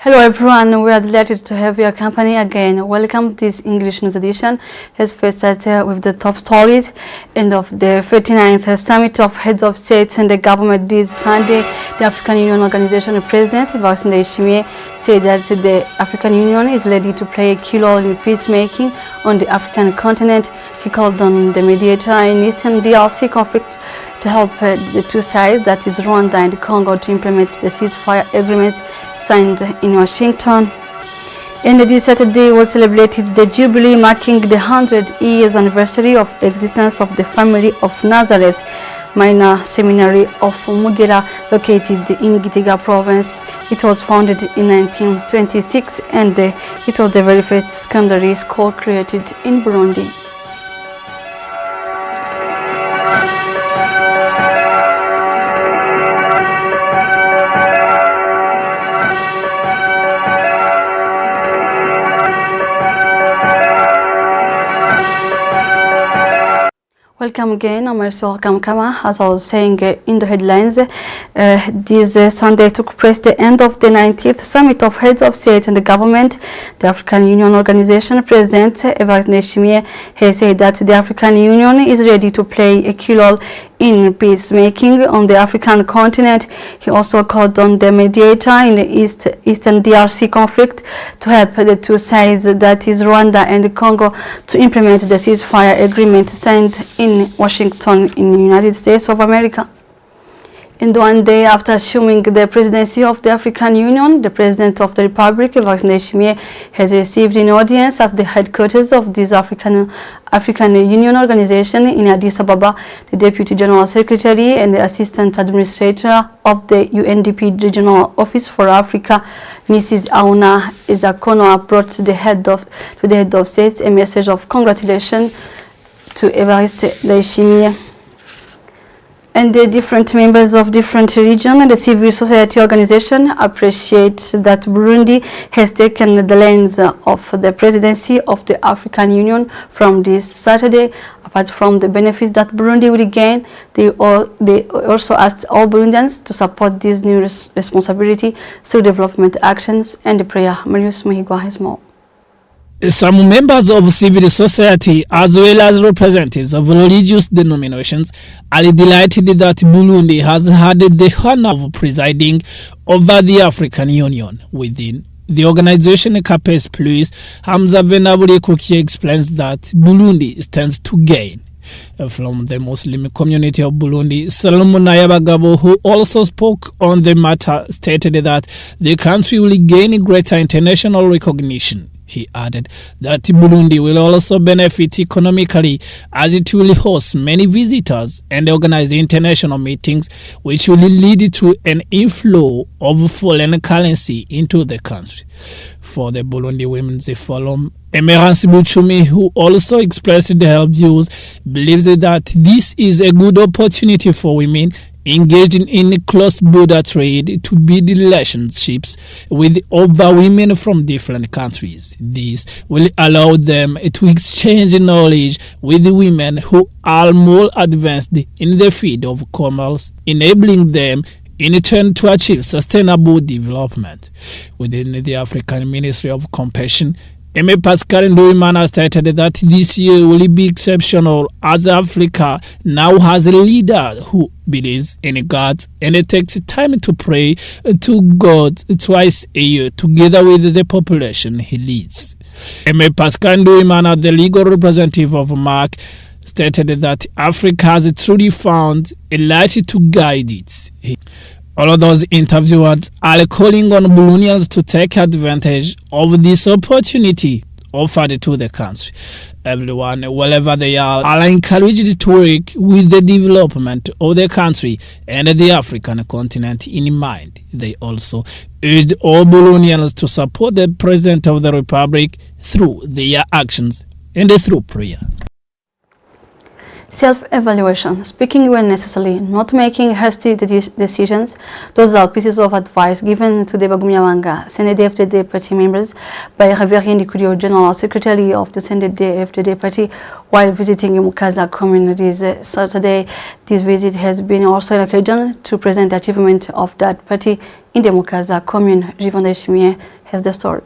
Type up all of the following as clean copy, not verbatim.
Hello everyone, we are delighted to have your company again. Welcome to this English News Edition. Let's first start with the top stories. End of the 39th Summit of Heads of States and the Government this Sunday, the African Union Organization President Evariste Ndayishimiye said that the African Union is ready to play a key role in peacemaking on the African continent. He called on the mediator in Eastern DRC conflict to help the two sides, that is Rwanda and Congo, to implement the ceasefire agreements signed in Washington. And this Saturday was celebrated the Jubilee, marking the 100 years anniversary of existence of the Family of Nazareth Minor Seminary of Mugera, located in Gitega province. It was founded in 1926 and it was the very first secondary school created in Burundi. Welcome again, I'm Marcel Kamkama. As I was saying in the headlines, this Sunday took place the end of the 90th Summit of Heads of State and the Government. The African Union Organization President Evariste Ndayishimiye has said that the African Union is ready to play a key role in peacemaking on the African continent. He also called on the mediator in the Eastern DRC conflict to help the two sides, that is Rwanda and Congo, to implement the ceasefire agreement signed in Washington in the United States of America. And one day after assuming the presidency of the African Union, the President of the Republic, Evariste Ndayishimiye, has received an audience at the headquarters of this African Union organization in Addis Ababa. The Deputy General Secretary and the Assistant Administrator of the UNDP Regional Office for Africa, Mrs. Auna Ezakonoa, brought to the head of states a message of congratulations to Evariste Ndayishimiye. And the different members of different regions and the civil society organization appreciate that Burundi has taken the lens of the presidency of the African Union from this Saturday. Apart from the benefits that Burundi will gain, they also asked all Burundians to support this new responsibility through development actions and the prayer. Marius Mahigwa has more. Some members of civil society, as well as representatives of religious denominations, are delighted that Burundi has had the honor of presiding over the African Union. Within the organization Capes Plus, Hamza Venaburi Kuki explains that Burundi stands to gain. From the Muslim community of Burundi, Solomon Nayabagabo, who also spoke on the matter, stated that the country will gain greater international recognition. He added that Burundi will also benefit economically as it will host many visitors and organize international meetings, which will lead to an inflow of foreign currency into the country. For the Burundi Women's Forum, Emerance Buchumi, who also expressed her views, believes that this is a good opportunity for women engaging in cross-border trade to build relationships with other women from different countries. This will allow them to exchange knowledge with women who are more advanced in the field of commerce, enabling them in turn to achieve sustainable development. Within the African Ministry of Compassion, Aimé Pascal Ndoimana stated that this year will be exceptional as Africa now has a leader who believes in God and it takes time to pray to God twice a year together with the population he leads. Aimé Pascal Ndoimana, the legal representative of MAC, stated that Africa has truly found a light to guide it. All of those interviewers are calling on Burundians to take advantage of this opportunity offered to the country. Everyone, wherever they are encouraged to work with the development of the country and the African continent in mind. They also urged all Burundians to support the President of the Republic through their actions and through prayer. Self-evaluation, speaking when necessary, not making hasty decisions. Those are pieces of advice given to the Bagumyawanga CNDD-FDD party members by Reverend Ndikurio, General Secretary of the CNDD-FDD party, while visiting Mukaza communities Saturday. This visit has been also an occasion to present the achievement of that party in the Mukaza commune. Jivan Deshimie has the story.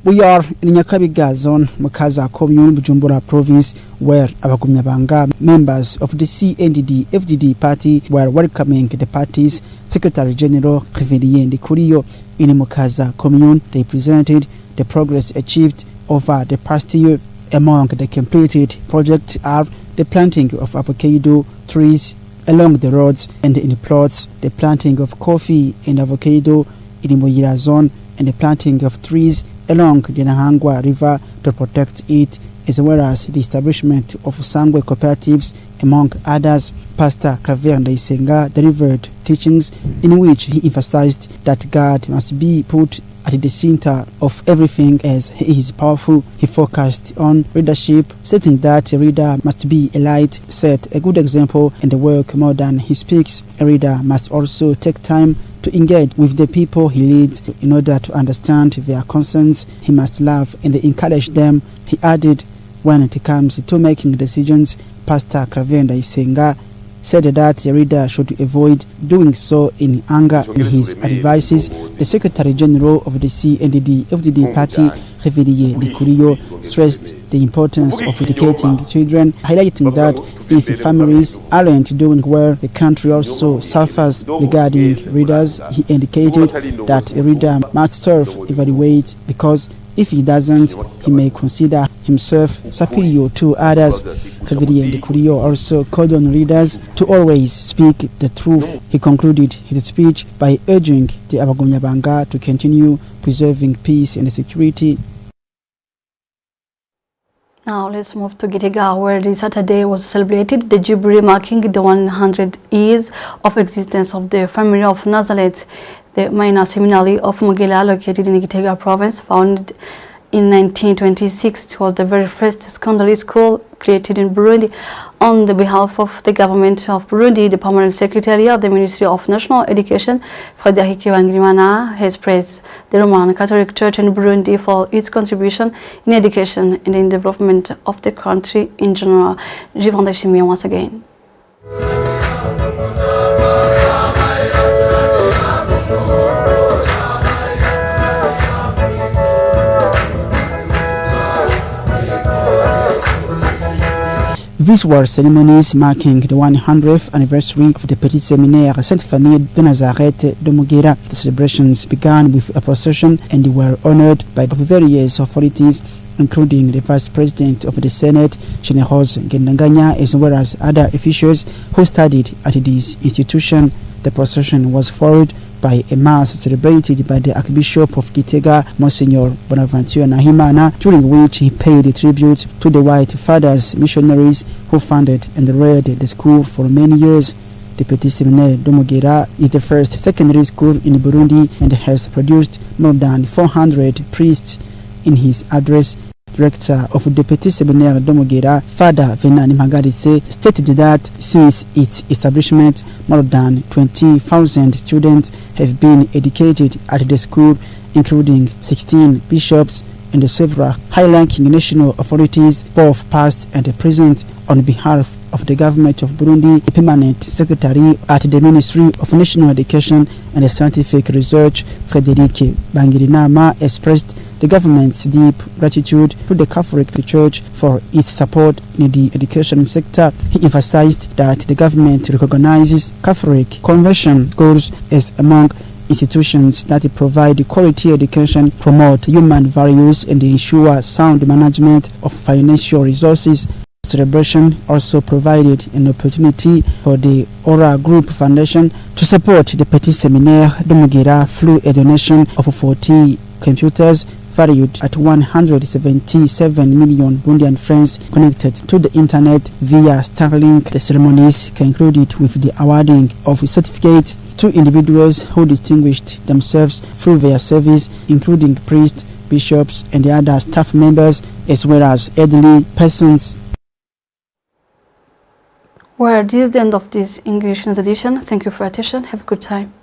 We are in Nyakabiga zone, Mukaza commune, Bujumbura province, where Abagumyabanga members of the CNDD-FDD party were welcoming the party's Secretary General Reverend Ndikurio in Mukaza commune. They presented the progress achieved over the past year. Among the completed projects are the planting of avocado trees along the roads and in the plots, the planting of coffee and avocado in the Muyira zone, and the planting of trees along the Nahangwa River to protect it, as well as the establishment of Sangwe cooperatives, among others. Pastor Claver Ndaisenga delivered teachings in which he emphasized that God must be put at the center of everything as he is powerful. He focused on leadership, stating that a leader must be a light, set a good example and work more than he speaks. A leader must also take time to engage with the people he leads in order to understand their concerns. He must love and encourage them. He added, when it comes to making decisions, Pastor Claver Ndaisenga said that a leader should avoid doing so in anger. In his advices, the Secretary General of the CNDD-FDD party, Reverend Ndikurio, stressed the importance of educating children, highlighting that if families aren't doing well, the country also suffers. Regarding readers, he indicated that a reader must self-evaluate, because if he doesn't, he may consider himself superior to others. Reverend Ndikurio also called on readers to always speak the truth. He concluded his speech by urging the Abagumyabanga to continue preserving peace and security. Now let's move to Gitega, where this Saturday was celebrated the Jubilee marking the 100 years of existence of the family of Nazareth, the minor seminary of Mugela, located in Gitega province, founded in 1926. It was the very first secondary school created in Burundi. On the behalf of the government of Burundi, the permanent secretary of the Ministry of National Education, Frederic Wangirimana, has praised the Roman Catholic Church in Burundi for its contribution in education and in development of the country in general. Jivan Deshimie once again. These were ceremonies marking the 100th anniversary of the Petit Séminaire Sainte Famille de Nazareth de Mugera. The celebrations began with a procession and were honored by various authorities, including the Vice President of the Senate, Generose Ngendanganya, as well as other officials who studied at this institution. The procession was followed by a mass celebrated by the Archbishop of Gitega, Monsignor Bonaventure Nahimana, during which he paid tribute to the White Fathers missionaries who founded and reared the school for many years. The Petit Séminaire de Mugera is the first secondary school in Burundi and has produced more than 400 priests. In his address, Director of the Petit Séminaire de Mugera, Father Venani Magaritse, stated that since its establishment, more than 20,000 students have been educated at the school, including 16 bishops and several high-ranking national authorities, both past and present. On behalf of the government of Burundi, the permanent secretary at the Ministry of National Education and Scientific Research, Frederic Bangirinama, expressed the government's deep gratitude to the Catholic Church for its support in the education sector. He emphasized that the government recognizes Catholic conversion schools as among institutions that provide quality education, promote human values, and ensure sound management of financial resources. The celebration also provided an opportunity for the Ora Group Foundation to support the Petit Séminaire de Mugera through a donation of 40 computers valued at 177 million Burundian francs connected to the internet via Starlink. The ceremonies concluded with the awarding of a certificate to individuals who distinguished themselves through their service, including priests, bishops, and the other staff members, as well as elderly persons. Well, this is the end of this English News edition. Thank you for your attention. Have a good time.